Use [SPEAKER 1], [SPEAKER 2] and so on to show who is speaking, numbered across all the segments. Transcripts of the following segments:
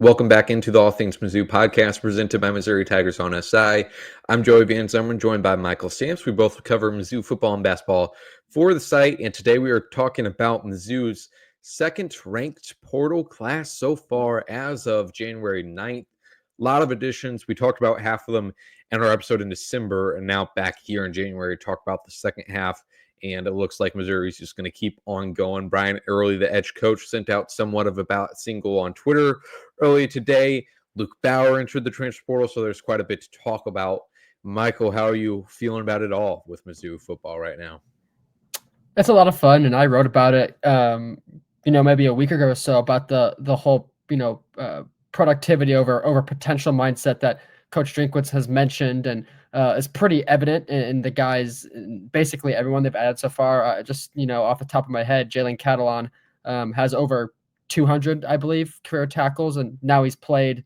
[SPEAKER 1] Welcome back into the All Things Mizzou podcast presented by Missouri Tigers on SI. I'm Joey Van Zummeren, joined by Michael Stamps. We both cover Mizzou football and basketball for the site, and today we are talking about Mizzou's second-ranked portal class so far as of January 9th. A lot of additions. We talked about half of them in our episode in December, and now back here in January, talk about the second half. And it looks like Missouri's just going to keep on going. Brian Early, the edge coach, sent out somewhat of a ballot single on Twitter earlier today. Luke Bauer entered the transfer portal, so there's quite a bit to talk about. Michael, how are you feeling about it all with Mizzou football right now?
[SPEAKER 2] It's a lot of fun, and I wrote about it, maybe a week ago or so about the whole, productivity over potential mindset that Coach Drinkwitz has mentioned, and is pretty evident in the guys, basically everyone they've added so far. Off the top of my head, Jalen Catalon has over 200, I believe, career tackles, and now he's played,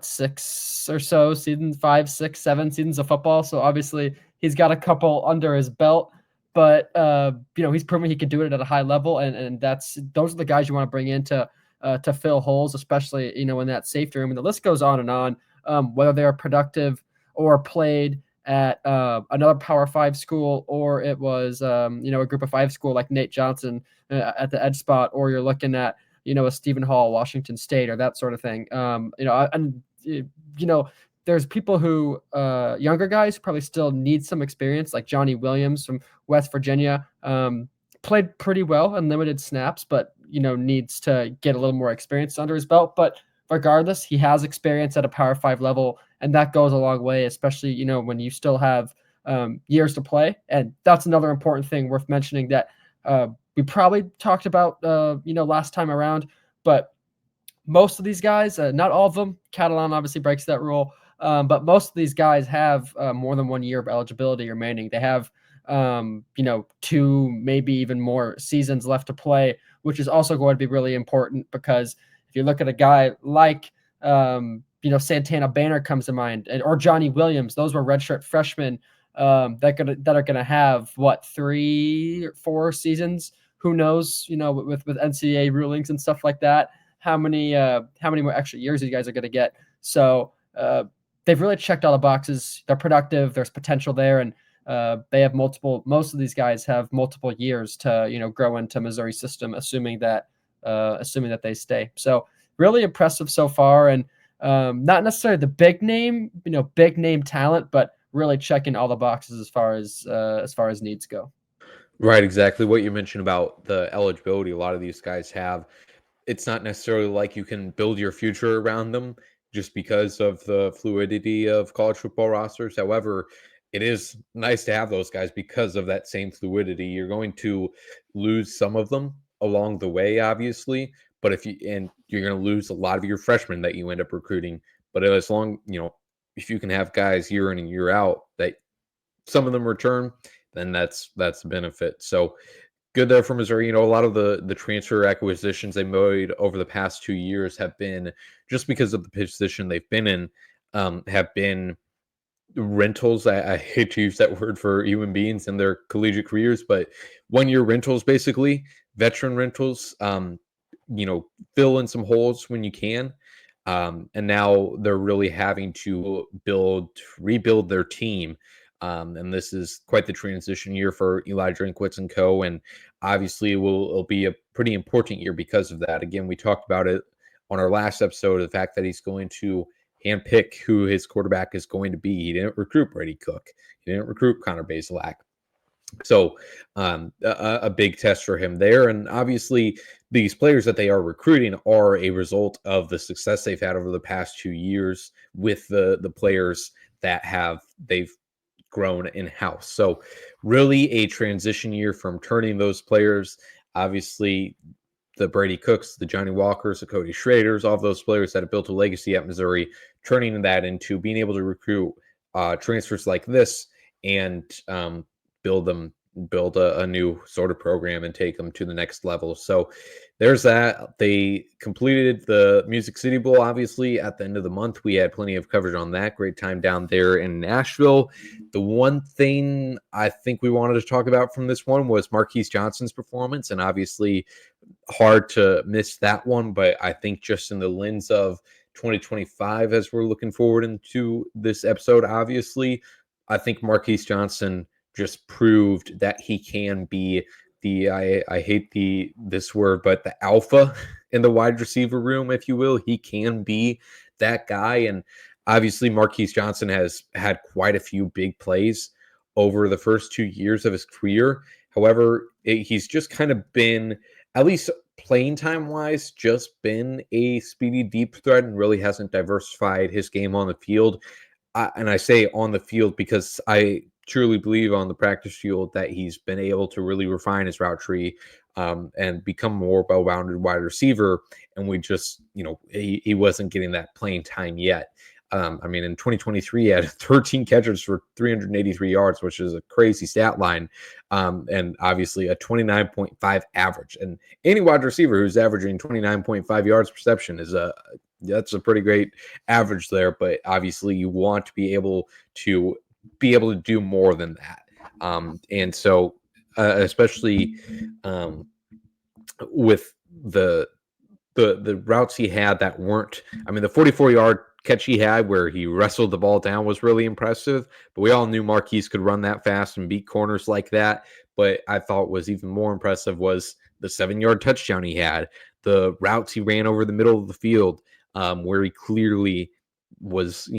[SPEAKER 2] six or so seasons, 5, 6, 7 seasons of football. So obviously he's got a couple under his belt. But he's proven he can do it at a high level, and those are the guys you want to bring in to fill holes, especially in that safety room. And the list goes on and on. Whether they're productive or played at another Power 5 school, or it was a Group of 5 school like Nate Johnson at the edge spot, or you're looking at a Stephen Hall, Washington State, or that sort of thing. There's people who younger guys who probably still need some experience, like Johnny Williams from West Virginia. Played pretty well in limited snaps, but needs to get a little more experience under his belt. But regardless, he has experience at a Power 5 level, and that goes a long way, especially when you still have years to play. And that's another important thing worth mentioning that we probably talked about last time around. But most of these guys, not all of them, Catalan obviously breaks that rule. But most of these guys have more than 1 year of eligibility remaining. They have, 2, maybe even more seasons left to play, which is also going to be really important because if you look at a guy like, Santana Banner comes to mind, or Johnny Williams, those were redshirt freshmen that are going to have 3 or 4 seasons. Who knows? With NCAA rulings and stuff like that, how many more extra years these guys are going to get. So they've really checked all the boxes. They're productive. There's potential there, and they have multiple. Most of these guys have multiple years to grow into Missouri system, assuming that they stay. So really impressive so far, and not necessarily the big name talent, but really checking all the boxes as far as needs go.
[SPEAKER 1] Right, exactly what you mentioned about the eligibility a lot of these guys have. It's not necessarily like you can build your future around them just because of the fluidity of college football rosters. However, it is nice to have those guys because of that same fluidity. You're going to lose some of them along the way, obviously, but you're going to lose a lot of your freshmen that you end up recruiting. But as long, if you can have guys year in and year out that some of them return, then that's the benefit. So good there for Missouri. A lot of the transfer acquisitions they made over the past 2 years have been just because of the position they've been in, have been rentals. I hate to use that word for human beings in their collegiate careers, but 1 year rentals, basically veteran rentals. Fill in some holes when you can. And now they're really having to rebuild their team. And this is quite the transition year for Eli Drinkwitz and co. And obviously it'll be a pretty important year because of that. Again, we talked about it on our last episode, the fact that he's going to handpick who his quarterback is going to be. He didn't recruit Brady Cook. He didn't recruit Connor Bazelak. So a big test for him there. And obviously these players that they are recruiting are a result of the success they've had over the past 2 years with the players that they've grown in-house. So really a transition year from turning those players, obviously the Brady Cooks, the Johnny Walkers, the Cody Schraders, all of those players that have built a legacy at Missouri, turning that into being able to recruit transfers like this and build them build a new sort of program and take them to the next level. So there's that. They completed the Music City Bowl, obviously, at the end of the month. We had plenty of coverage on that. Great time down there in Nashville. The one thing I think we wanted to talk about from this one was Marquise Johnson's performance, and obviously hard to miss that one. But I think just in the lens of 2025, as we're looking forward into this episode, obviously, I think Marquise Johnson just proved that he can be the I hate this word, but the alpha in the wide receiver room, if you will. He can be that guy. And obviously Marquise Johnson has had quite a few big plays over the first 2 years of his career. However, he's just kind of been, at least playing time wise, just been a speedy deep threat and really hasn't diversified his game on the field. And I say on the field because I truly believe on the practice field that he's been able to really refine his route tree and become more well-rounded wide receiver. And we just, he wasn't getting that playing time yet. I mean, in 2023, he had 13 catches for 383 yards, which is a crazy stat line. And obviously a 29.5 average. And any wide receiver who's averaging 29.5 yards reception that's a pretty great average there. But obviously you want to be able to do more than that. And so, especially with the routes he had that weren't, I mean, the 44-yard catch he had where he wrestled the ball down was really impressive, but we all knew Marquise could run that fast and beat corners like that. But I thought was even more impressive was the 7-yard touchdown he had, the routes he ran over the middle of the field, where he clearly was,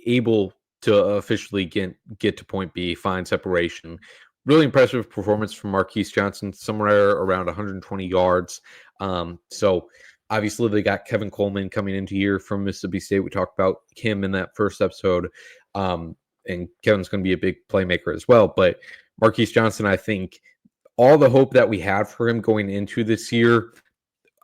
[SPEAKER 1] able to officially get to point B, find separation. Really impressive performance from Marquise Johnson, somewhere around 120 yards. So obviously they got Kevin Coleman coming into here from Mississippi State. We talked about him in that first episode. And Kevin's going to be a big playmaker as well. But Marquise Johnson, I think all the hope that we had for him going into this year,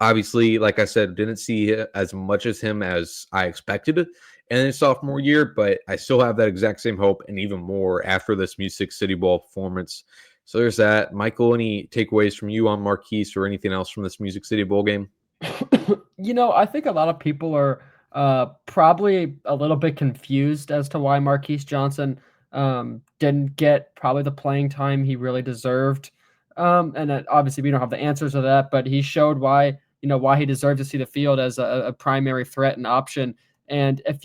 [SPEAKER 1] obviously, like I said, didn't see as much as him as I expected in his sophomore year, but I still have that exact same hope and even more after this Music City Bowl performance. So there's that. Michael, any takeaways from you on Marquise or anything else from this Music City Bowl game?
[SPEAKER 2] I think a lot of people are probably a little bit confused as to why Marquise Johnson didn't get probably the playing time he really deserved. And obviously we don't have the answers to that, but he showed why he deserved to see the field as a primary threat and option. And if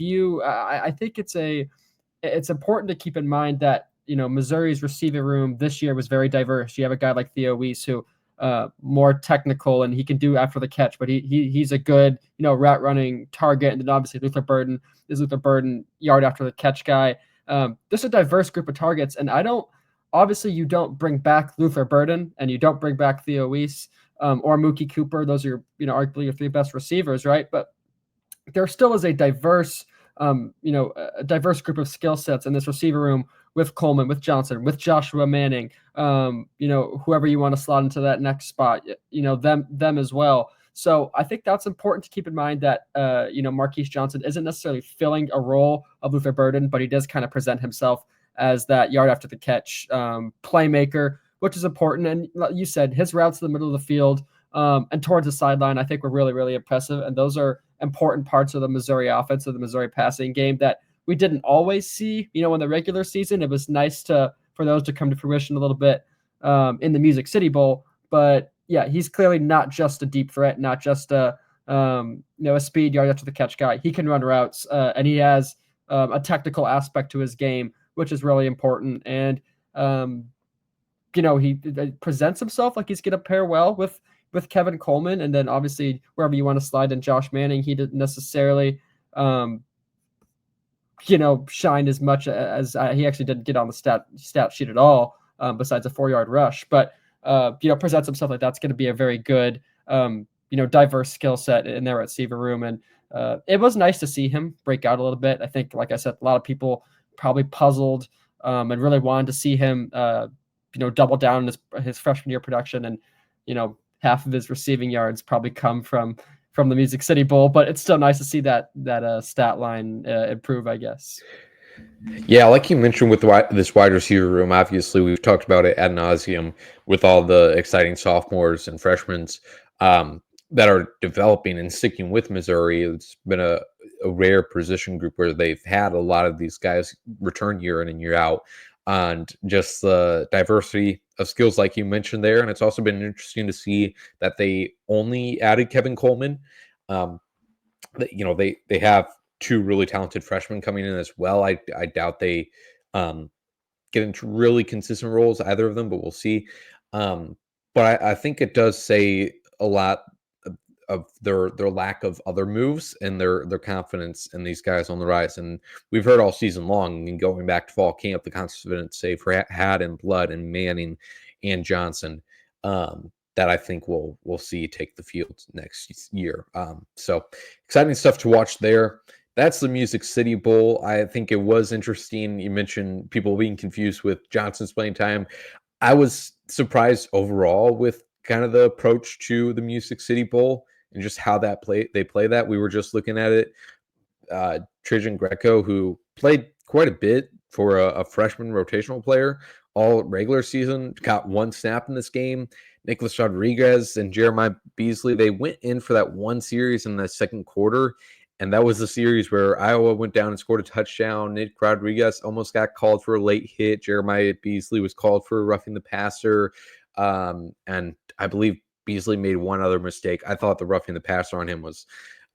[SPEAKER 2] I think it's important to keep in mind that Missouri's receiving room this year was very diverse. You have a guy like Theo Weiss who more technical and he can do after the catch, but he's a good route running target. And then obviously Luther Burden yard after the catch guy. There's a diverse group of targets, and obviously you don't bring back Luther Burden and you don't bring back Theo Weiss or Mookie Cooper. Those are arguably your three best receivers, right? But there still is a diverse group of skill sets in this receiver room with Coleman, with Johnson, with Joshua Manning, whoever you want to slot into that next spot, them as well. So I think that's important to keep in mind that, Marquise Johnson isn't necessarily filling a role of Luther Burden, but he does kind of present himself as that yard after the catch playmaker, which is important. And like you said, his routes to the middle of the field and towards the sideline, I think were really, really impressive. And those are important parts of the Missouri offense, of the Missouri passing game that we didn't always see, in the regular season. It was nice for those to come to fruition a little bit in the Music City Bowl. But yeah, he's clearly not just a deep threat, not just a speed yard after the catch guy. He can run routes and he has a technical aspect to his game, which is really important. And, he presents himself like he's going to pair well with Kevin Coleman. And then obviously wherever you want to slide in Josh Manning, he didn't necessarily, shine as much as he actually didn't get on the stat sheet at all, besides a 4-yard rush. But, presents himself like that's going to be a very good, diverse skill set in their receiver room. And it was nice to see him break out a little bit. I think, like I said, a lot of people probably puzzled and really wanted to see him, double down in his freshman year production. And, half of his receiving yards probably come from the Music City Bowl, but it's still nice to see that stat line improve, I guess.
[SPEAKER 1] Yeah, like you mentioned with this wide receiver room, obviously we've talked about it ad nauseum with all the exciting sophomores and freshmen that are developing and sticking with Missouri. It's been a rare position group where they've had a lot of these guys return year in and year out, and just the diversity of skills, like you mentioned there. And it's also been interesting to see that they only added Kevin Coleman. Um, they have two really talented freshmen coming in as well. I doubt they um, get into really consistent roles, either of them, but we'll see. Um, but I think it does say a lot of their lack of other moves and their confidence in these guys on the rise. And we've heard all season long and going back to fall camp, the confidence they had in Blood and Manning and Johnson. That I think we'll see take the field next year. So exciting stuff to watch there. That's the Music City Bowl. I think it was interesting. You mentioned people being confused with Johnson's playing time. I was surprised overall with kind of the approach to the Music City Bowl and just how they play that. We were just looking at it. Trajan Greco, who played quite a bit for a freshman rotational player all regular season, got one snap in this game. Nicholas Rodriguez and Jeremiah Beasley, they went in for that one series in the second quarter. And that was the series where Iowa went down and scored a touchdown. Nick Rodriguez almost got called for a late hit. Jeremiah Beasley was called for roughing the passer. And I believe Beasley made one other mistake. I thought the roughing the passer on him was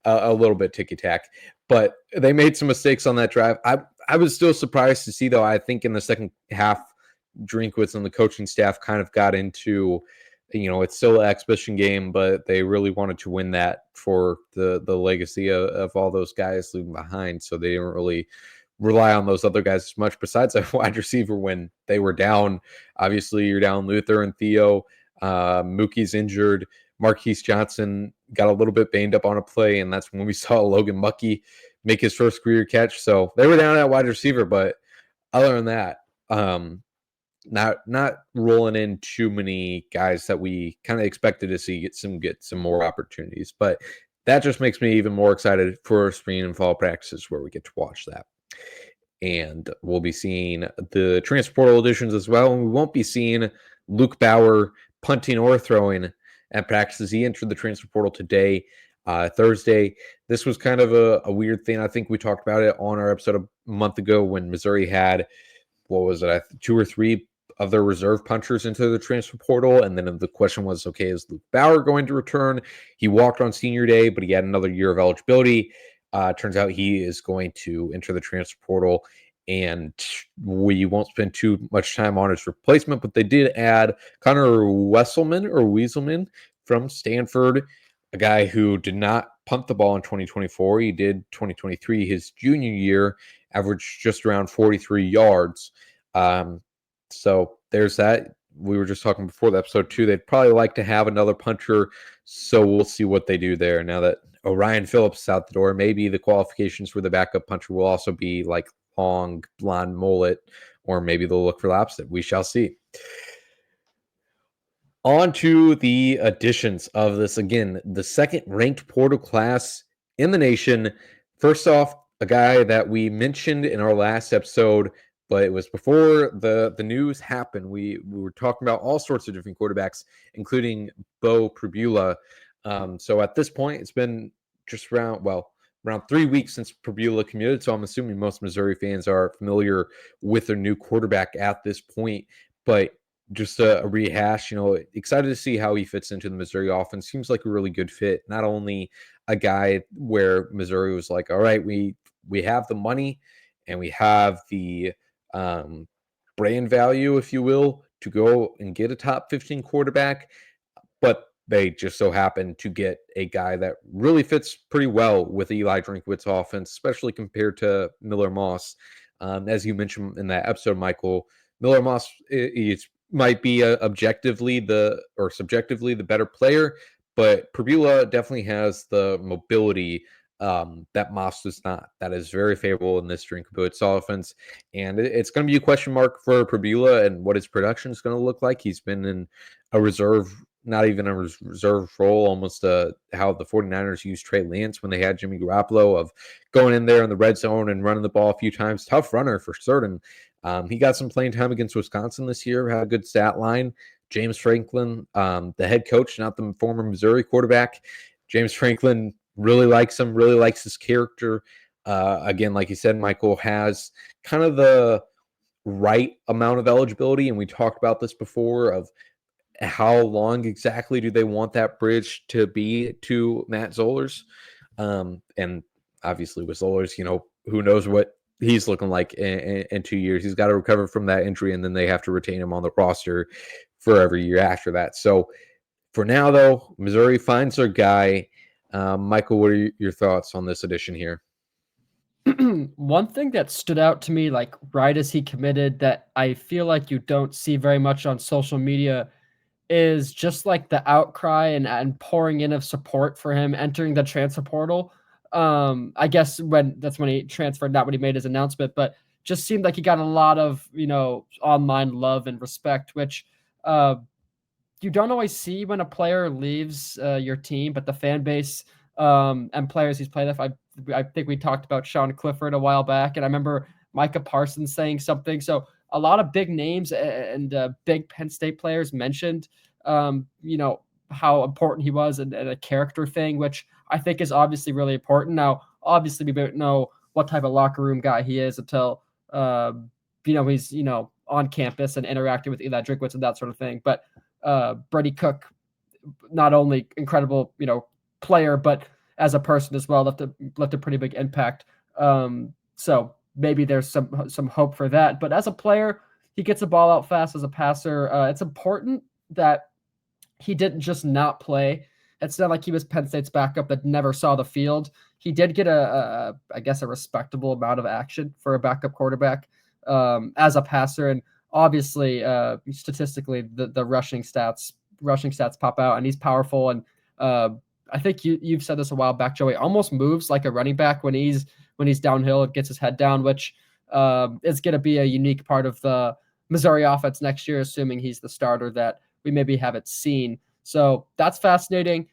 [SPEAKER 1] a little bit ticky tack, but they made some mistakes on that drive. I was still surprised to see, though. I think in the second half, Drinkwitz and the coaching staff kind of got into, it's still an exhibition game, but they really wanted to win that for the legacy of all those guys leaving behind. So they didn't really rely on those other guys as much. Besides a wide receiver, when they were down, obviously you're down Luther and Theo. Mookie's injured. Marquise Johnson got a little bit banged up on a play, and that's when we saw Logan Muckey make his first career catch. So they were down at wide receiver, but other than that, not rolling in too many guys that we kind of expected to see get some more opportunities. But that just makes me even more excited for spring and fall practices where we get to watch that. And we'll be seeing the transfer portal additions as well. And we won't be seeing Luke Bauer punting or throwing at practices. He entered the transfer portal today, Thursday. This was kind of a weird thing. I think we talked about it on our episode a month ago when Missouri had, what was it, two or three of their reserve punchers into the transfer portal. And then the question was, okay, is Luke Bauer going to return? He walked on senior day, but he had another year of eligibility. Turns out he is going to enter the transfer portal, and we won't spend too much time on his replacement, but they did add Connor Wesselman from Stanford, a guy who did not punt the ball in 2024. He did 2023, his junior year, averaged just around 43 yards. So there's that. We were just talking before the episode too. They'd probably like to have another puncher, so we'll see what they do there. Now that Orion Phillips is out the door, maybe the qualifications for the backup puncher will also be like long blonde mullet, or maybe they'll look for the opposite. We shall see. On to the additions of this, again, the second ranked portal class in the nation. First off, a guy that we mentioned in our last episode, but it was before the news happened. We were talking about all sorts of different quarterbacks, including Bo Pribula. So at this point, it's been just around 3 weeks since Pribula committed. So I'm assuming most Missouri fans are familiar with their new quarterback at this point. But just a rehash, excited to see how he fits into the Missouri offense. Seems like a really good fit. Not only a guy where Missouri was like, all right, we have the money and we have the brand value, if you will, to go and get a top 15 quarterback, but they just so happen to get a guy that really fits pretty well with Eli Drinkwitz's offense, especially compared to Miller Moss. As you mentioned in that episode, Michael, Miller Moss might be subjectively the better player, but Pribula definitely has the mobility that Moss does not. That is very favorable in this Drinkwitz's offense, and it's going to be a question mark for Pribula and what his production is going to look like. He's been in a reserve not even a reserve role, almost how the 49ers used Trey Lance when they had Jimmy Garoppolo, of going in there in the red zone and running the ball a few times. Tough runner for certain. He got some playing time against Wisconsin this year, had a good stat line. James Franklin, the head coach, not the former Missouri quarterback. James Franklin really likes him, really likes his character. Again, like you said, Michael has kind of the right amount of eligibility, and we talked about this before, of how long exactly do they want that bridge to be to Matt Zollers? And obviously with Zollers, who knows what he's looking like in 2 years. He's got to recover from that injury, and then they have to retain him on the roster for every year after that. So for now, though, Missouri finds their guy. Michael, what are your thoughts on this addition here?
[SPEAKER 2] One thing that stood out to me, like right as he committed, that I feel like you don't see very much on social media, is just like the outcry and pouring in of support for him entering the transfer portal. I guess that's when he transferred, not when he made his announcement, but just seemed like he got a lot of online love and respect, which uh, you don't always see when a player leaves your team, but the fan base and players he's played with. I think we talked about Sean Clifford a while back, and I remember Micah Parsons saying something. So a lot of big names and big Penn State players mentioned, how important he was and a character thing, which I think is obviously really important. Now, obviously, we don't know what type of locker room guy he is until he's on campus and interacting with Eli Drinkwitz and that sort of thing. But Brady Cook, not only incredible, player, but as a person as well, left a pretty big impact. So maybe there's some hope for that. But as a player, he gets the ball out fast as a passer. It's important that he didn't just not play. It's not like he was Penn State's backup that never saw the field. He did get I guess, a respectable amount of action for a backup quarterback as a passer. And obviously, statistically, the rushing stats pop out, and he's powerful. And I think you've said this a while back, Joey. Almost moves like a running back when he's downhill, gets his head down, which is going to be a unique part of the Missouri offense next year, assuming he's the starter that we maybe haven't seen. So that's fascinating.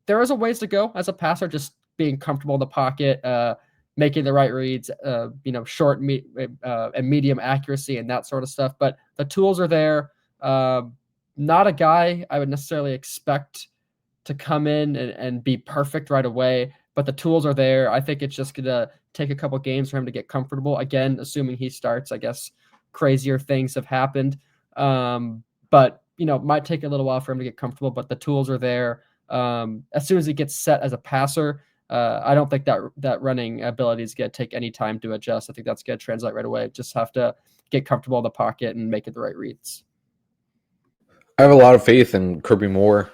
[SPEAKER 2] There is a ways to go as a passer, just being comfortable in the pocket, making the right reads, short and medium accuracy and that sort of stuff. But the tools are there. Not a guy I would necessarily expect to come in and be perfect right away, but the tools are there. I think it's just going to take a couple games for him to get comfortable. Again, assuming he starts, I guess crazier things have happened. But might take a little while for him to get comfortable, but the tools are there. As soon as he gets set as a passer, I don't think that running ability is going to take any time to adjust. I think that's going to translate right away. Just have to get comfortable in the pocket and make it the right reads.
[SPEAKER 1] I have a lot of faith in Kirby Moore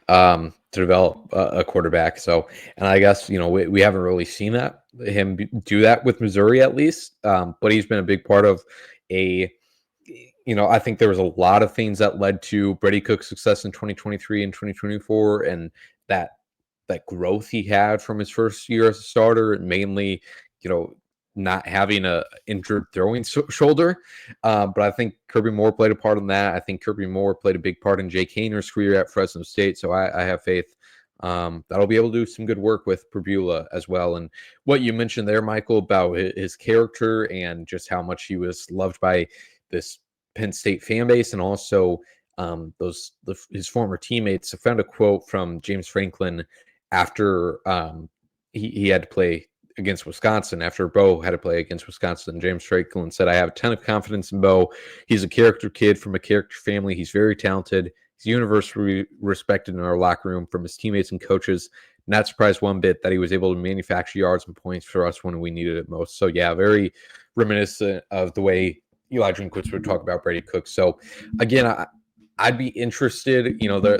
[SPEAKER 1] to develop a quarterback. So, and I guess, we haven't really seen him do that with Missouri at least. But he's been a big part of I think there was a lot of things that led to Brady Cook's success in 2023 and 2024, and that growth he had from his first year as a starter, and mainly, not having a injured throwing shoulder. But I think Kirby Moore played a part in that. I think Kirby Moore played a big part in Jake Hayner's career at Fresno State. So I have faith that'll be able to do some good work with Pribula as well. And what you mentioned there, Michael, about his character and just how much he was loved by this Penn State fan base, and also his former teammates. I found a quote from James Franklin after he had to play against Wisconsin, after Bo had to play against Wisconsin. James Franklin said, "I have a ton of confidence in Bo. He's a character kid from a character family. He's very talented. He's universally respected in our locker room from his teammates and coaches. Not surprised one bit that he was able to manufacture yards and points for us when we needed it most." So yeah, very reminiscent of the way Eli Drinkwitz would talk about Brady Cook. So again, I'd be interested,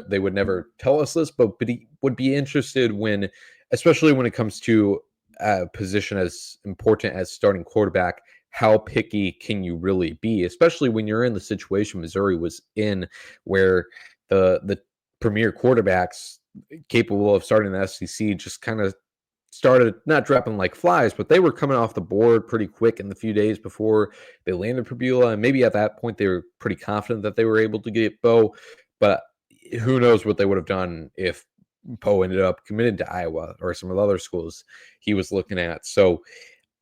[SPEAKER 1] they would never tell us this, but he would be interested when, especially when it comes to a position as important as starting quarterback, how picky can you really be, especially when you're in the situation Missouri was in, where the premier quarterbacks capable of starting the SEC just kind of started not dropping like flies, but they were coming off the board pretty quick in the few days before they landed Pribula. And maybe at that point they were pretty confident that they were able to get Bo. But who knows what they would have done if Poe ended up committed to Iowa or some of the other schools he was looking at. So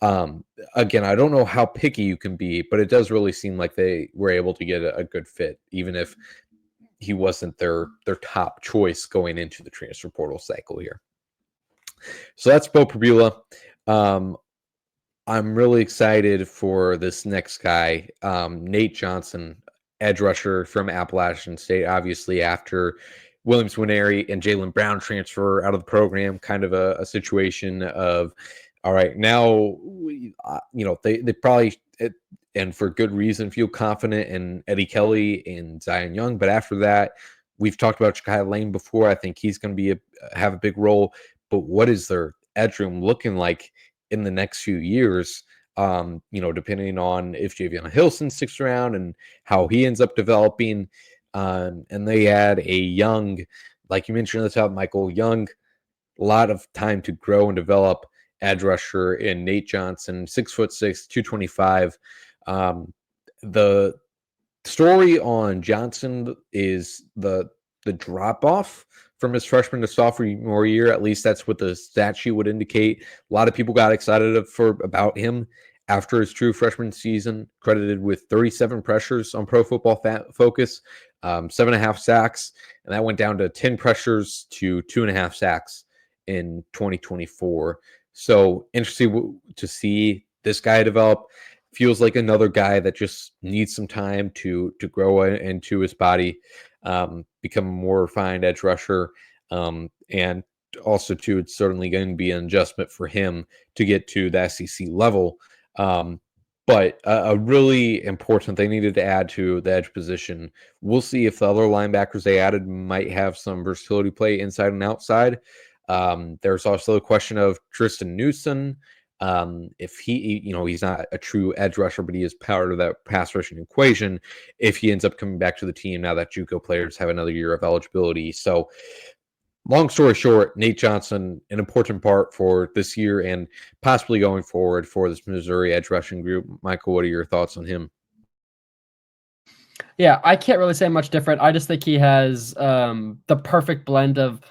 [SPEAKER 1] again, I don't know how picky you can be, but it does really seem like they were able to get a good fit, even if he wasn't their top choice going into the transfer portal cycle here. So that's Bo Pribula. I'm really excited for this next guy, Nate Johnson, edge rusher from Appalachian State. Obviously, after Williams Winery and Jalen Brown transfer out of the program, kind of a situation of, all right, now they probably and for good reason feel confident in Eddie Kelly and Zion Young, but after that, we've talked about Ja'Kai Lane before. I think he's going to have a big role. But what is their edge room looking like in the next few years? Depending on if Javion Hilson sticks around and how he ends up developing. And they had a young, like you mentioned at the top, Michael Young, a lot of time to grow and develop edge rusher in Nate Johnson, 6'6", 225. The story on Johnson is the drop off from his freshman to sophomore year. At least that's what the stat sheet would indicate. A lot of people got excited about him after his true freshman season, credited with 37 pressures on Pro Football Focus, 7.5 sacks, and that went down to 10 pressures to 2.5 sacks in 2024. So interesting to see this guy develop. Feels like another guy that just needs some time to grow into his body, become a more refined edge rusher, and also too, it's certainly going to be an adjustment for him to get to the SEC level. But a really important they needed to add to the edge position. We'll see if the other linebackers they added might have some versatility play inside and outside. There's also a question of Tristan Newsom. If he's not a true edge rusher, but he is part of that pass rushing equation. If he ends up coming back to the team now that JUCO players have another year of eligibility. So long story short, Nate Johnson, an important part for this year and possibly going forward for this Missouri edge rushing group. Michael, what are your thoughts on him?
[SPEAKER 2] Yeah, I can't really say much different. I just think he has the perfect blend of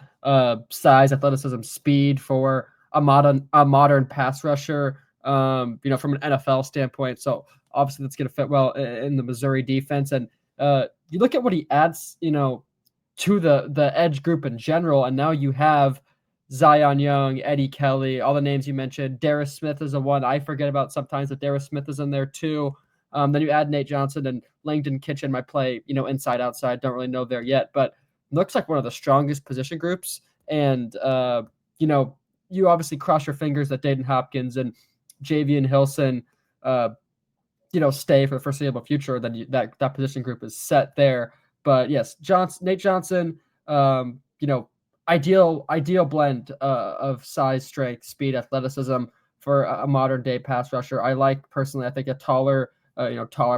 [SPEAKER 2] size, athleticism, speed for a modern pass rusher. From an NFL standpoint. So obviously that's going to fit well in the Missouri defense. And you look at what he adds, to the edge group in general, and now you have Zion Young, Eddie Kelly, all the names you mentioned. Darius Smith is the one I forget about sometimes, but Darius Smith is in there too. Then you add Nate Johnson and Langdon Kitchen might play, inside, outside. Don't really know there yet, but looks like one of the strongest position groups. And, you obviously cross your fingers that Dayton Hopkins and Javion Hilson, stay for the foreseeable future. Then that position group is set there. But yes, Nate Johnson, ideal blend of size, strength, speed, athleticism for a modern day pass rusher. I think a taller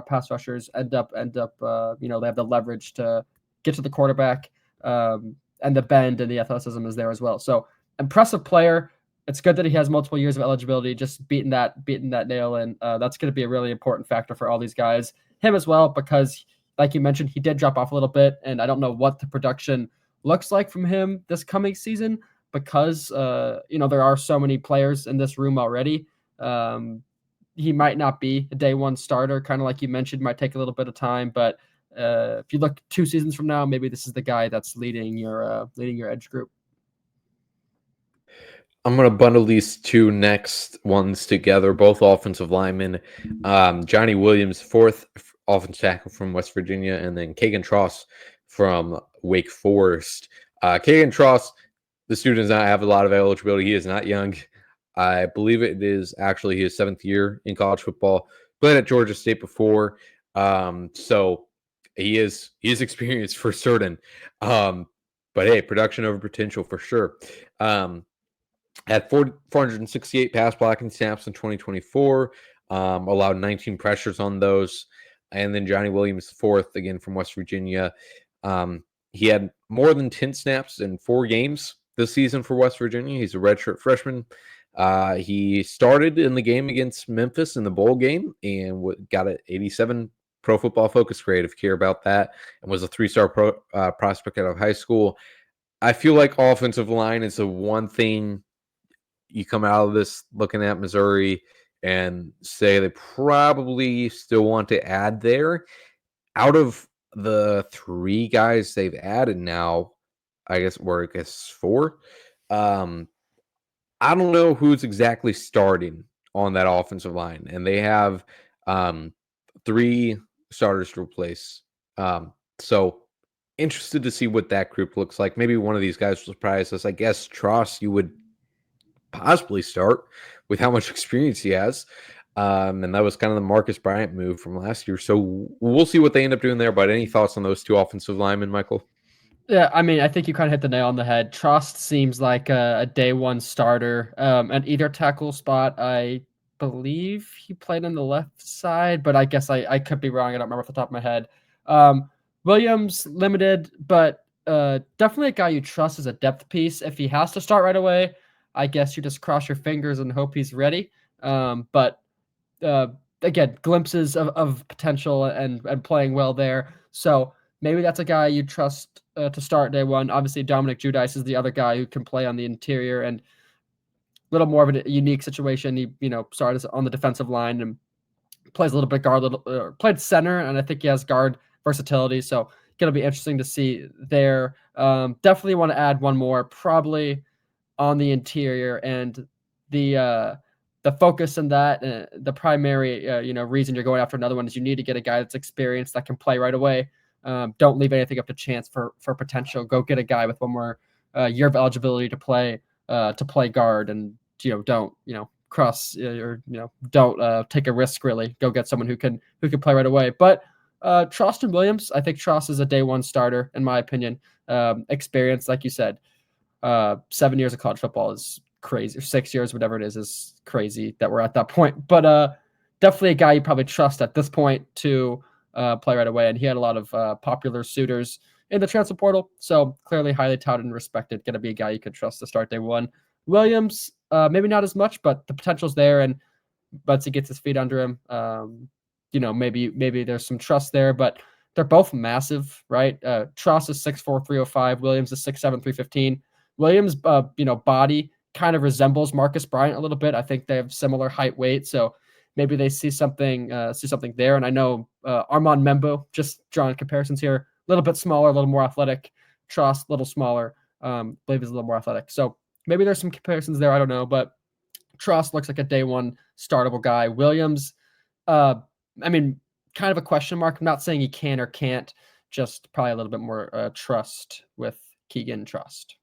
[SPEAKER 2] pass rushers end up they have the leverage to get to the quarterback, and the bend and the athleticism is there as well. So impressive player. It's good that he has multiple years of eligibility, just beating that nail in. That's going to be a really important factor for all these guys. Him as well, because like you mentioned, he did drop off a little bit, and I don't know what the production looks like from him this coming season because, there are so many players in this room already. He might not be a day one starter, kind of like you mentioned, might take a little bit of time, but if you look 2 seasons from now, maybe this is the guy that's leading your edge group.
[SPEAKER 1] I'm going to bundle these two next ones together, both offensive linemen. Johnny Williams, fourth offensive tackle from West Virginia, and then Kagan Tross from Wake Forest. Kagan Tross, the student does not have a lot of eligibility. He is not young. I believe it is actually his 7th year in college football. Played at Georgia State before. So he is experienced for certain. But hey, production over potential for sure. Had 468 pass blocking snaps in 2024, allowed 19 pressures on those. And then Johnny Williams, 4th, again from West Virginia. He had more than 10 snaps in 4 games this season for West Virginia. He's a redshirt freshman. He started in the game against Memphis in the bowl game and got an 87% Pro Football Focus grade if you care about that, and was a 3-star prospect out of high school. I feel like offensive line is the one thing you come out of this looking at Missouri and say they probably still want to add there. Out of the 3 guys they've added now, I guess 4. I don't know who's exactly starting on that offensive line, and they have 3 starters to replace. So interested to see what that group looks like. Maybe one of these guys will surprise us. I guess Tross you would possibly start with how much experience he has. And that was kind of the Marcus Bryant move from last year. So we'll see what they end up doing there. But any thoughts on those 2 offensive linemen, Michael?
[SPEAKER 2] Yeah, I mean, I think you kind of hit the nail on the head. Trust seems like a day one starter. At either tackle spot, I believe he played on the left side, but I guess I could be wrong. I don't remember off the top of my head. Williams limited, but definitely a guy you trust as a depth piece. If he has to start right away, I guess you just cross your fingers and hope he's ready. But again, glimpses of potential and playing well there. So maybe that's a guy you trust to start day one. Obviously, Dominic Judice is the other guy who can play on the interior and a little more of a unique situation. He started on the defensive line and plays a little bit guard, played center, and I think he has guard versatility. So going to be interesting to see there. Definitely want to add one more, probably on the interior, and the focus in that, the primary reason you're going after another one is you need to get a guy that's experienced that can play right away. Don't leave anything up to chance for potential. Go get a guy with one more year of eligibility to play guard, and don't cross or don't take a risk. Really, go get someone who can play right away. But Trost and Williams, I think Trost is a day one starter in my opinion. Experience, like you said, 7 years of college football is crazy, or 6 years, whatever it is crazy that we're at that point. But definitely a guy you probably trust at this point to play right away. And he had a lot of popular suitors in the transfer portal, so clearly highly touted and respected. Going to be a guy you could trust to start day one. Williams, maybe not as much, but the potential's there, and once he gets his feet under him, maybe there's some trust there. But they're both massive, right? Tross is 6'4", 305. Williams is 6'7", 315. Williams, body kind of resembles Marcus Bryant a little bit. I think they have similar height, weight, so maybe they see something there. And I know Armand Membo, just drawing comparisons here, a little bit smaller, a little more athletic. Tross, a little smaller. Believe is a little more athletic. So maybe there's some comparisons there. I don't know, but Tross looks like a day one startable guy. Williams, kind of a question mark. I'm not saying he can or can't, just probably a little bit more trust with Keegan Trust.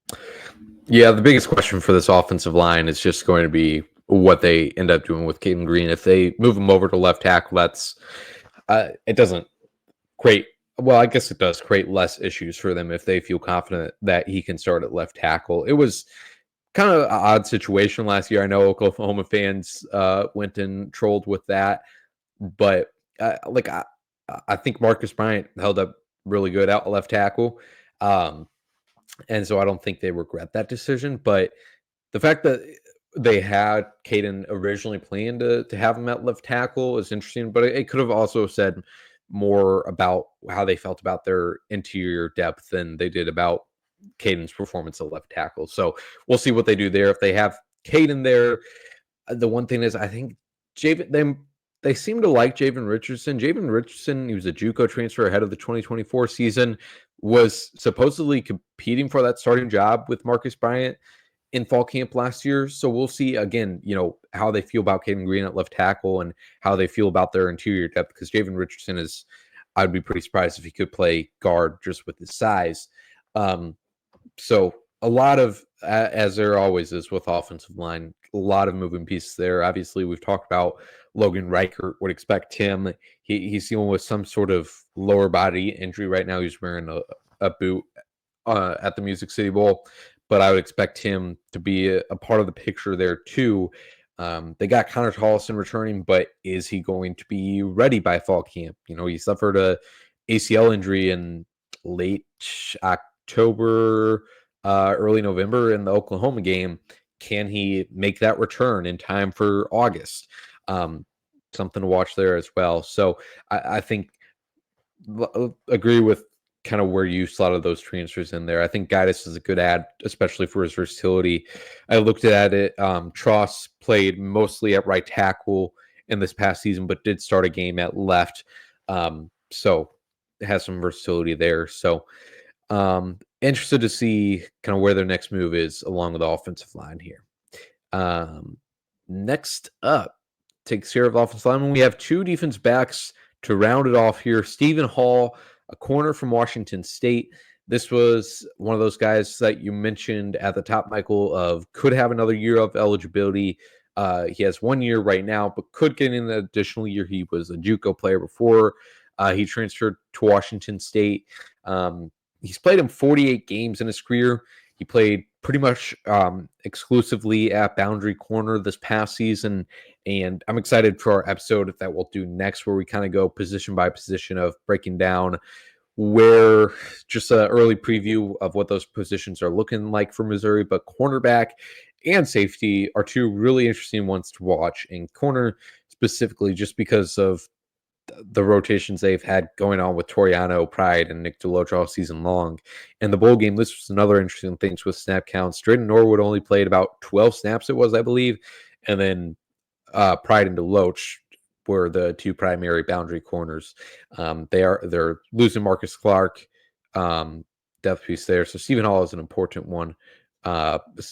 [SPEAKER 1] Yeah, the biggest question for this offensive line is just going to be what they end up doing with Caden Green. If they move him over to left tackle, that's it doesn't create. Well, I guess it does create less issues for them if they feel confident that he can start at left tackle. It was kind of an odd situation last year. I know Oklahoma fans went and trolled with that, but I think Marcus Bryant held up really good out left tackle. And so I don't think they regret that decision. But the fact that they had Caden originally planned to have him at left tackle is interesting, but it could have also said more about how they felt about their interior depth than they did about Caden's performance at left tackle. So we'll see what they do there. If they have Caden there, the one thing is I think they seem to like Javen Richardson. Javen Richardson, he was a JUCO transfer ahead of the 2024 season, was supposedly competing for that starting job with Marcus Bryant in fall camp last year. So we'll see again, how they feel about Caden Green at left tackle and how they feel about their interior depth, because Javen Richardson I'd be pretty surprised if he could play guard just with his size. So a lot of, as there always is with offensive line, a lot of moving pieces there. Obviously, we've talked about Logan Reichert. Would expect him. He's dealing with some sort of lower body injury right now. He's wearing a boot at the Music City Bowl, but I would expect him to be a part of the picture there too. They got Connor Tollison returning, but is he going to be ready by fall camp? He suffered a ACL injury in late October, early November in the Oklahoma game. Can he make that return in time for August? Something to watch there as well. So I think agree with kind of where you slotted those transfers in there. I think Gaddis is a good ad, especially for his versatility. I looked at it. Tross played mostly at right tackle in this past season, but did start a game at left. So it has some versatility there. So interested to see kind of where their next move is along with the offensive line here. Next up, takes care of offensive lineman. We have two defense backs to round it off here. Stephen Hall, a corner from Washington State. This was one of those guys that you mentioned at the top, Michael, of could have another year of eligibility. He has 1 year right now, but could get in an additional year. He was a JUCO player before he transferred to Washington State. He's played in 48 games in his career. He played pretty much exclusively at boundary corner this past season. And I'm excited for our episode that we'll do next, where we kind of go position by position of breaking down where just an early preview of what those positions are looking like for Missouri. But cornerback and safety are two really interesting ones to watch. And corner specifically, just because of the rotations they've had going on with Toriano, Pride, and Nick DeLoach all season long. And the bowl game, this was another interesting thing with snap counts. Drayden Norwood only played about 12 snaps, it was, I believe. And then Pride and DeLoach were the two primary boundary corners. They're losing Marcus Clark, depth piece there. So Stephen Hall is an important one.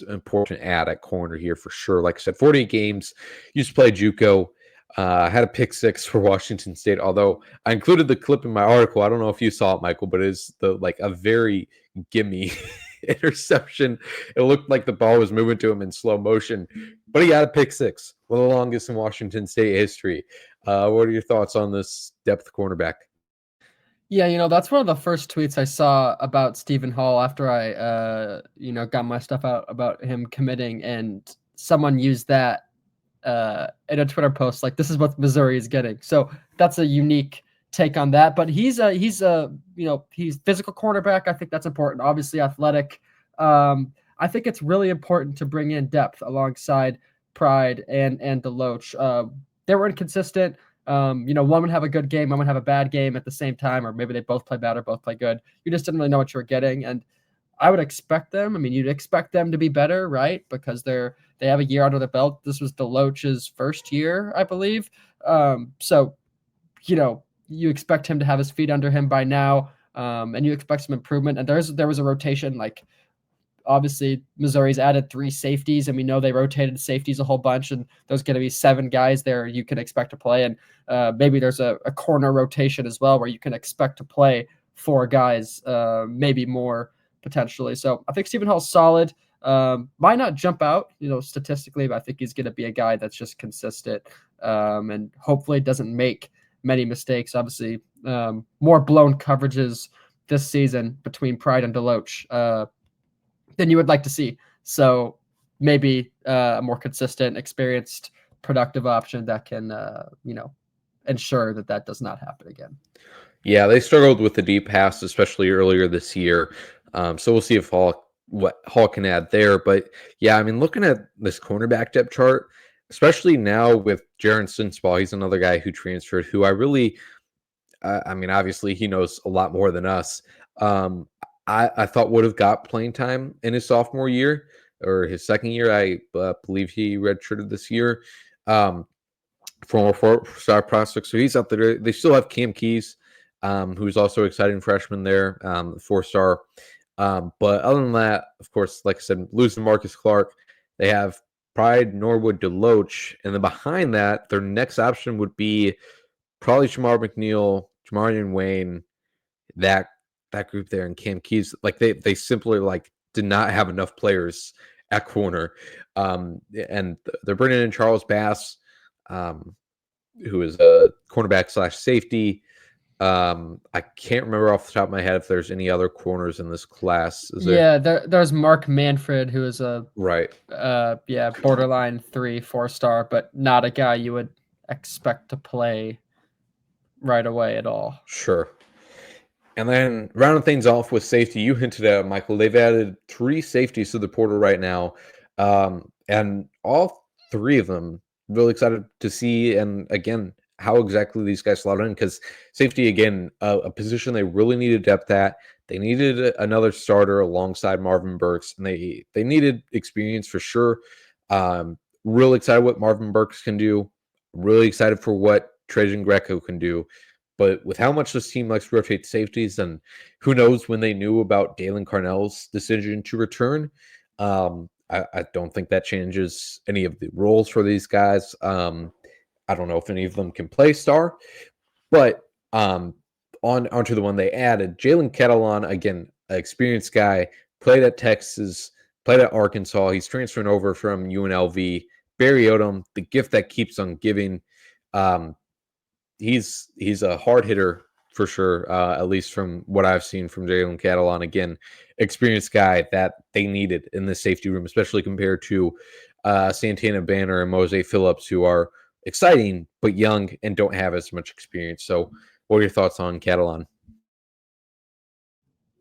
[SPEAKER 1] Important ad at corner here for sure. Like I said, 48 games, used to play JUCO. Had a pick six for Washington State, although I included the clip in my article. I don't know if you saw it, Michael, but it's a very gimme interception. It looked like the ball was moving to him in slow motion, but he got a pick six, one of the longest in Washington State history. What are your thoughts on this depth cornerback?
[SPEAKER 2] Yeah, that's one of the first tweets I saw about Stephen Hall after I, got my stuff out about him committing, and someone used that in a Twitter post, like, this is what Missouri is getting. So that's a unique take on that. But he's physical cornerback. I think that's important. Obviously athletic. I think it's really important to bring in depth alongside Pride and DeLoach. They were inconsistent. One would have a good game, one would have a bad game at the same time, or maybe they both play bad or both play good. You just didn't really know what you were getting. And I would expect them. I mean, you'd expect them to be better, right? Because they have a year under the belt. This was DeLoach's first year, I believe. So, you expect him to have his feet under him by now, and you expect some improvement. And there was a rotation. Like, obviously, Missouri's added 3 safeties, and we know they rotated safeties a whole bunch. And there's going to be 7 guys there you can expect to play. And maybe there's a corner rotation as well, where you can expect to play 4 guys, maybe more potentially. So I think Stephen Hall's solid. Might not jump out, statistically, but I think he's going to be a guy that's just consistent, and hopefully doesn't make many mistakes. Obviously, more blown coverages this season between Pride and DeLoach than you would like to see. So maybe a more consistent, experienced, productive option that can, ensure that does not happen again.
[SPEAKER 1] Yeah, they struggled with the deep pass, especially earlier this year. So we'll see if what Hall can add there. But yeah, I mean, looking at this cornerback depth chart, especially now with Jaron Sinsball, he's another guy who transferred, who I really, I mean, obviously he knows a lot more than us. I thought would have got playing time in his sophomore year or his second year. I believe he redshirted this year from a 4-star prospect. So he's up there. They still have Cam Keys, who's also exciting freshman there, 4-star. But other than that, of course, like I said, losing Marcus Clark, they have Pride, Norwood, DeLoach, and then behind that, their next option would be probably Shamar McNeil, Jamarian Wayne, that group there, and Cam Keys. Like they simply did not have enough players at corner, and they're bringing in Charles Bass, who is a cornerback / safety. I can't remember off the top of my head if there's any other corners in this class. Is there?
[SPEAKER 2] Yeah, there's Mark Manfred, who is a
[SPEAKER 1] right.
[SPEAKER 2] Borderline 3-4-star, but not a guy you would expect to play right away at all.
[SPEAKER 1] Sure. And then rounding things off with safety, you hinted at, Michael, they've added 3 safeties to the portal right now. And all 3 of them really excited to see. And again, how exactly these guys slot in, because safety, again, a position they really needed depth at. They needed another starter alongside Marvin Burks, and they needed experience for sure. Really excited what Marvin Burks can do. Really excited for what Trajan Greco can do. But with how much this team likes to rotate safeties, and who knows when they knew about Dalen Carnell's decision to return, I don't think that changes any of the roles for these guys. I don't know if any of them can play star, but onto the one they added, Jalen Catalon, again, an experienced guy, played at Texas, played at Arkansas. He's transferring over from UNLV. Barry Odom, the gift that keeps on giving. Um, he's a hard hitter for sure, at least from what I've seen from Jalen Catalon. Again, experienced guy that they needed in the safety room, especially compared to Santana Banner and Mose Phillips, who are exciting but young and don't have as much experience. So, what are your thoughts on Catalan?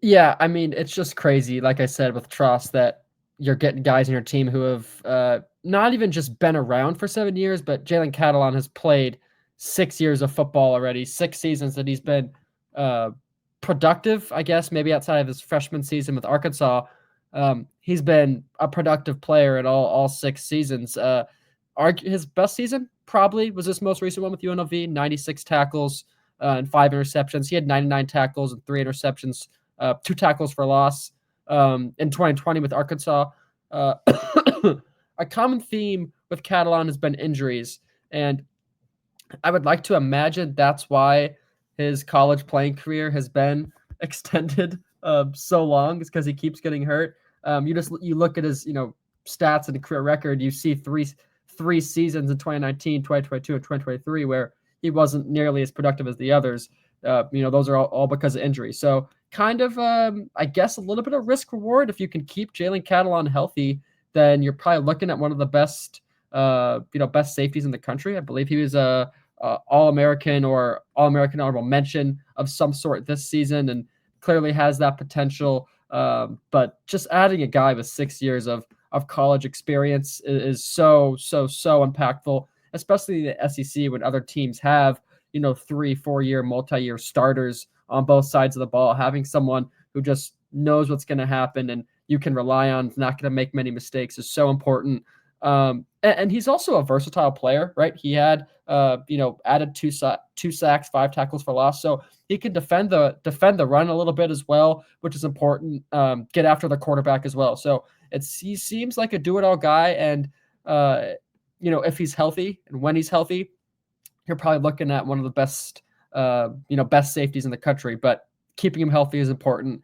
[SPEAKER 2] Yeah, I mean, it's just crazy, like I said, with Tross, that you're getting guys in your team who have not even just been around for 7 years, but Jalen Catalon has played 6 years of football already, 6 seasons that he's been uh, productive, I guess, maybe outside of his freshman season with Arkansas. He's been a productive player in all 6 seasons. His best season probably was this most recent one with UNLV, 96 tackles and 5 interceptions. He had 99 tackles and 3 interceptions, 2 tackles for loss in 2020 with Arkansas. Uh, a common theme with Catalan has been injuries, and I would like to imagine that's why his college playing career has been extended so long, is because he keeps getting hurt. You look at his stats and career record, you see three seasons in 2019, 2022, and 2023 where he wasn't nearly as productive as the others. Those are all because of injury. So kind of, I guess, a little bit of risk reward. If you can keep Jalen Catalon healthy, then you're probably looking at one of the best, best safeties in the country. I believe he was a All-American or All-American honorable mention of some sort this season, and clearly has that potential. But just adding a guy with 6 years of college experience is so impactful, especially the SEC when other teams have 3-4 year multi-year starters on both sides of the ball. Having someone who just knows what's going to happen and you can rely on, is not going to make many mistakes, is so important. And he's also a versatile player, right? He had added 2 sacks, 5 tackles for loss, so he can defend the run a little bit as well, which is important. Get after the quarterback as well. So he seems like a do-it-all guy, and if he's healthy and when he's healthy, you're probably looking at one of the best best safeties in the country. But keeping him healthy is important.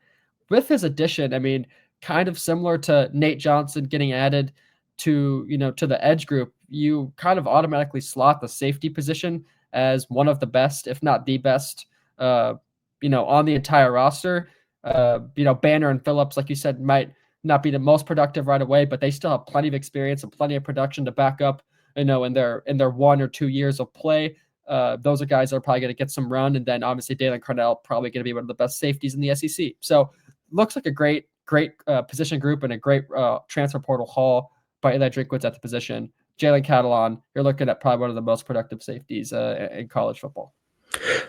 [SPEAKER 2] With his addition, I mean, kind of similar to Nate Johnson getting added to the edge group, you kind of automatically slot the safety position as one of the best, if not the best, on the entire roster. Banner and Phillips, like you said, might not be the most productive right away, but they still have plenty of experience and plenty of production to back up, in their 1 or 2 years of play. Those are guys that are probably going to get some run, and then obviously Dalen Carnell probably going to be one of the best safeties in the SEC. So looks like a great position group and a great transfer portal haul by Eli Drinkwitz at the position. Jalen Catalon, you're looking at probably one of the most productive safeties in college football.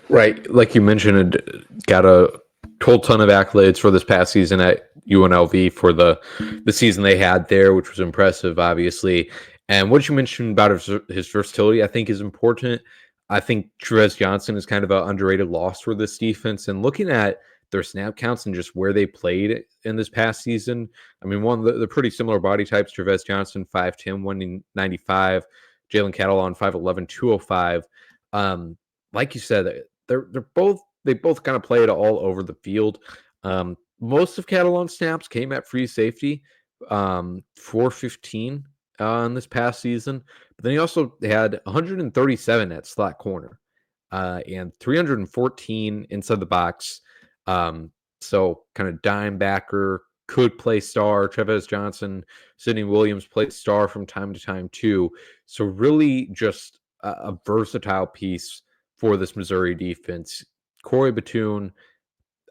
[SPEAKER 1] Right. Like you mentioned, it got a whole ton of accolades for this past season at UNLV for the season they had there, which was impressive, obviously. And what you mentioned about his versatility, I think, is important. I think Trevez Johnson is kind of an underrated loss for this defense. And looking at their snap counts and just where they played in this past season, I mean, the pretty similar body types. Trevez Johnson, 5'10", 195. Jalen Catalon, 5'11", 205. Like you said, they both kind of played all over the field. Most of Catalon's snaps came at free safety, 415 in this past season. But then he also had 137 at slot corner and 314 inside the box. So kind of dime backer, could play star. Trevez Johnson, Sidney Williams played star from time to time too. So really just a versatile piece for this Missouri defense. Corey Batoon,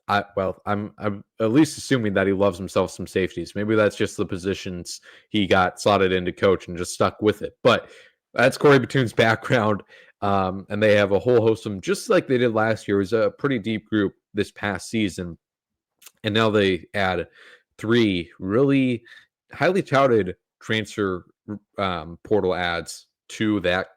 [SPEAKER 1] I'm at least assuming that he loves himself some safeties. Maybe that's just the positions he got slotted into coach and just stuck with it. But that's Corey Batoon's background. And they have a whole host of them, just like they did last year. It was a pretty deep group this past season. And now they add 3 really highly touted transfer portal ads to that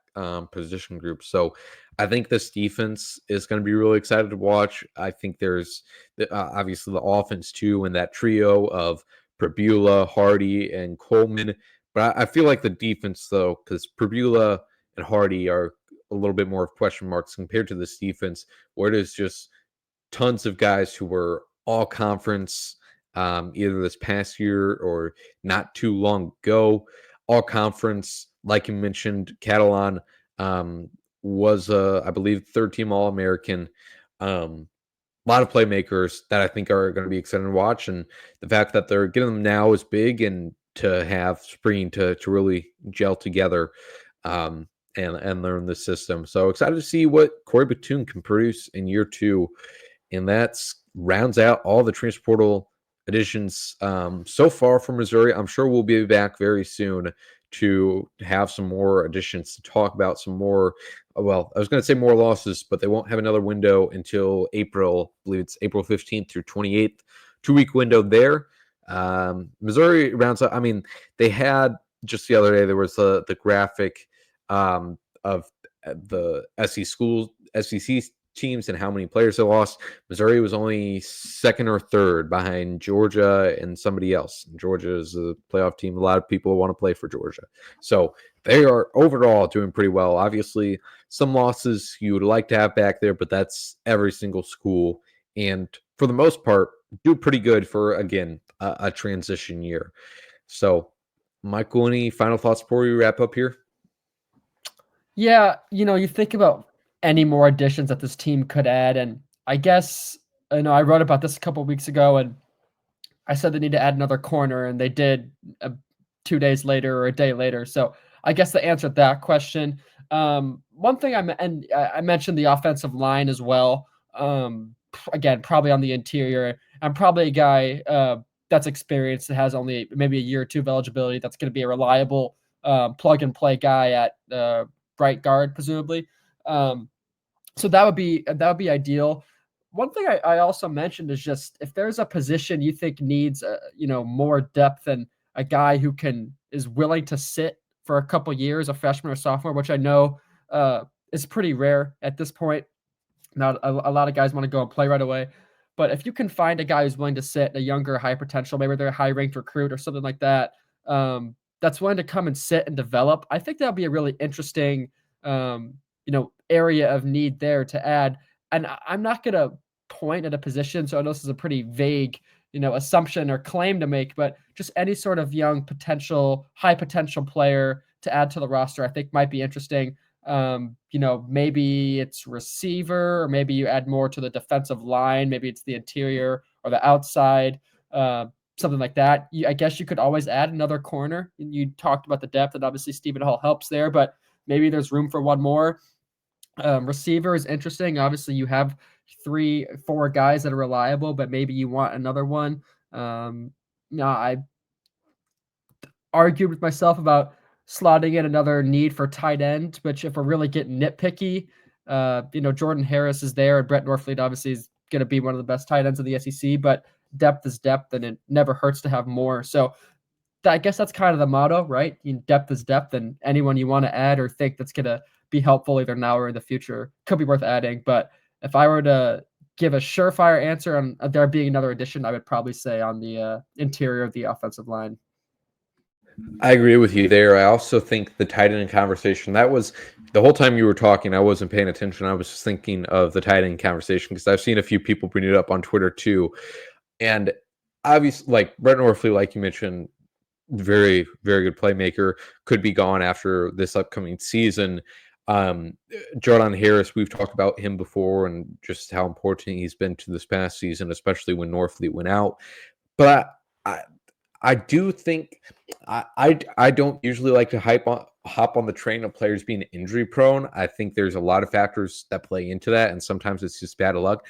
[SPEAKER 1] position group. So I think this defense is going to be really excited to watch. I think there's obviously the offense too, and that trio of Prabula, Hardy, and Coleman. But I feel like the defense, though, because Prabula and Hardy are a little bit more of question marks compared to this defense, where it is just tons of guys who were all conference either this past year or not too long ago. All conference, like you mentioned, Catalan was, I believe, third team All American. A lot of playmakers that I think are going to be exciting to watch, and the fact that they're getting them now is big, and to have spring to really gel together and learn the system. So excited to see what Corey Batoon can produce in year 2, and that's rounds out all the transfer portal additions so far from Missouri. I'm sure we'll be back very soon to have some more additions to talk about, some more. Well, I was going to say more losses, but they won't have another window until April. I believe it's April 15th through 28th, 2-week window there. Missouri rounds up. I mean, they had just the other day, there was the graphic of the SEC teams and how many players they lost. Missouri was only second or third behind Georgia and somebody else. Georgia is a playoff team. A lot of people want to play for Georgia. So they are overall doing pretty well. Obviously, some losses you would like to have back there, but that's every single school. And for the most part, do pretty good for, again, a transition year. So, Michael, any final thoughts before we wrap up here?
[SPEAKER 2] Yeah, you think about any more additions that this team could add, and I guess I wrote about this a couple weeks ago, and I said they need to add another corner, and they did 2 days later or a day later. So I guess the answer to that question. One thing I mentioned the offensive line as well. Again, probably on the interior. I'm probably a guy that's experienced that has only maybe a year or 2 of eligibility. That's going to be a reliable plug and play guy at right guard, presumably. So that would be ideal. One thing I also mentioned is just if there's a position you think needs more depth and a guy who is willing to sit for a couple years, a freshman or sophomore, which I know is pretty rare at this point. Not a lot of guys want to go and play right away. But if you can find a guy who's willing to sit, a younger, high potential, maybe they're a high ranked recruit or something like that, that's willing to come and sit and develop, I think that'll be a really interesting, area of need there to add. And I'm not going to point at a position, so I know this is a pretty vague, assumption or claim to make, but just any sort of young potential, high potential player to add to the roster, I think might be interesting. Maybe it's receiver, or maybe you add more to the defensive line. Maybe it's the interior or the outside, something like that. I guess you could always add another corner. You talked about the depth, and obviously Stephen Hall helps there, but maybe there's room for one more. Receiver is interesting. Obviously, you have 3-4 guys that are reliable, but maybe you want another one. I argued with myself about slotting in another need for tight end, which if we're really getting nitpicky, Jordan Harris is there, and Brett Norfleet obviously is going to be one of the best tight ends of the SEC, but depth is depth, and it never hurts to have more. So I guess that's kind of the motto, right? Depth is depth, and anyone you want to add or think that's going to be helpful either now or in the future could be worth adding. But if I were to give a surefire answer on there being another addition, I would probably say on the interior of the offensive line.
[SPEAKER 1] I agree with you there. I also think the tight end conversation, that was the whole time you were talking, I wasn't paying attention. I was just thinking of the tight end conversation because I've seen a few people bring it up on Twitter too. And obviously, like Brett Norfleet, like you mentioned, very, very good playmaker, could be gone after this upcoming season. Jordan Harris, we've talked about him before and just how important he's been to this past season, especially when Norfleet went out. But I do think I don't usually like to hop on the train of players being injury prone. I think there's a lot of factors that play into that, and sometimes it's just bad luck.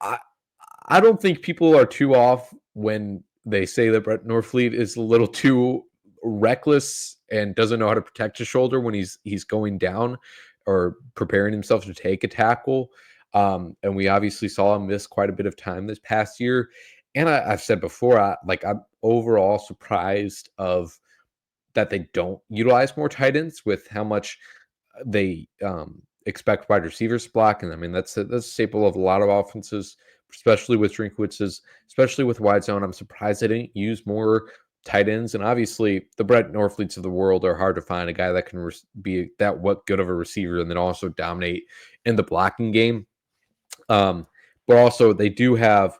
[SPEAKER 1] I don't think people are too off when they say that Brett Norfleet is a little too reckless and doesn't know how to protect his shoulder when he's going down, or preparing himself to take a tackle. And we obviously saw him miss quite a bit of time this past year. And I've said before, I'm overall surprised of that they don't utilize more tight ends with how much they expect wide receivers to block. And I mean, that's a staple of a lot of offenses, especially with Drinkwitz's, especially with wide zone. I'm surprised they didn't use more tight ends. And obviously, the Brett Norfleets of the world are hard to find a guy that can be that what good of a receiver and then also dominate in the blocking game. But also, they do have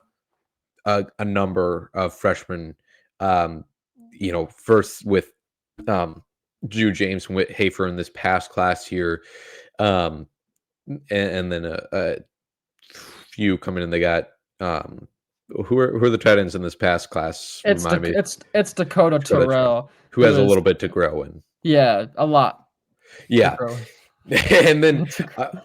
[SPEAKER 1] a number of freshmen. First with Drew James and Whit Hafer in this past class here, and then a few coming in. They got who are the tight ends in this past class? Remind me.
[SPEAKER 2] It's Dakota Terrell,
[SPEAKER 1] who has a little bit to grow in.
[SPEAKER 2] Yeah, a lot.
[SPEAKER 1] Yeah. And then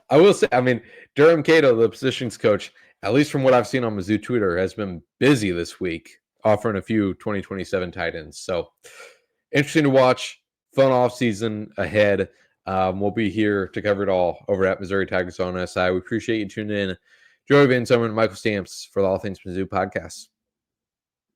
[SPEAKER 1] I will say, I mean, Durham Cato, the positions coach, at least from what I've seen on Mizzou Twitter, has been busy this week offering a few 2027 tight ends. So interesting to watch. Fun off season ahead. We'll be here to cover it all over at Missouri Tigers on SI. We appreciate you tuning in. Joey Van Zummeren, Michael Stamps for the All Things Mizzou podcast.